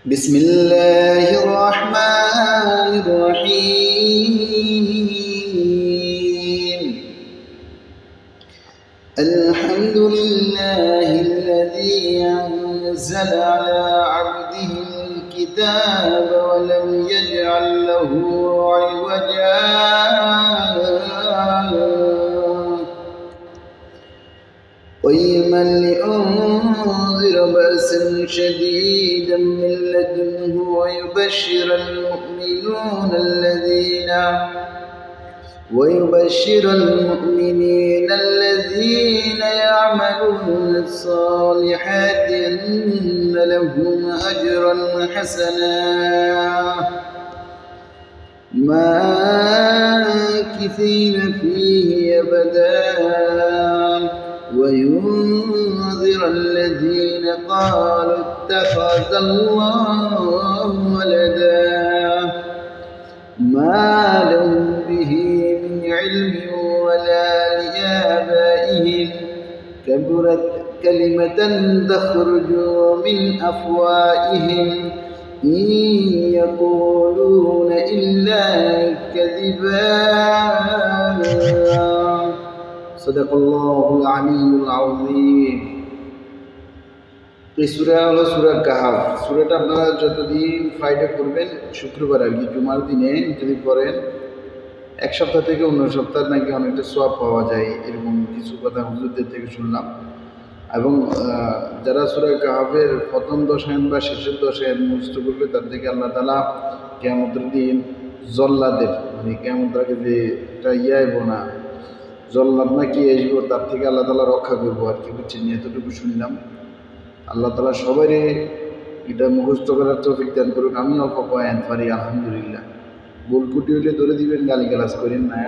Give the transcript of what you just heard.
بسم الله الرحمن الرحيم الحمد لله الذي أنزل على عبده الكتاب ولم يجعل له عوجا قيما لأنذر بأسا شديدا من لدنه ويبشر المؤمنين الذين يعملون الصالحات أن لهم أجرا حسنا ماكثين فيه أبدا وينذر الذين قالوا اتخذ الله ولدا ما لهم به من علم ولا لآبائهم كبرت كلمة تخرج من أفواههم إن يقولون إلا كذبا صدق الله العلي العظيم এই সূরা হলো সূরা কাহাফ। সূরাটা আপনারা যতদিন ফ্রাইডে করবেন, শুক্রবার আর কি জুমার দিনে যদি করেন, এক সপ্তাহ থেকে অন্য সপ্তাহ নাকি অনেকটা সওয়াব পাওয়া যায়, এরকম কিছু কথা হুজুরদের থেকে শুনলাম। এবং যারা সূরা কাহাফের প্রথম 10 আয়াত বা শেষের 10 আয়াত মুখস্থ করবে, তার থেকে আল্লাহ তাআলা কিয়ামতের দিন জল্লাদের, মানে কিয়ামতের আগে যে একটা আইব না, জল্লাদ না কি আসবো, তার থেকে আল্লাহ তাআলা রক্ষা করবো আর কি, বুঝছেন? এতটুকু শুনলাম। আল্লাহ তাআলা সবারই এটা মুখস্থ করার তৌফিক দান করুক। আমি অল্প কয়েন পারি, আলহামদুলিল্লাহ। ভুল কুটি হইলে ধরে দিবেন, গালিগালাজ করেন না।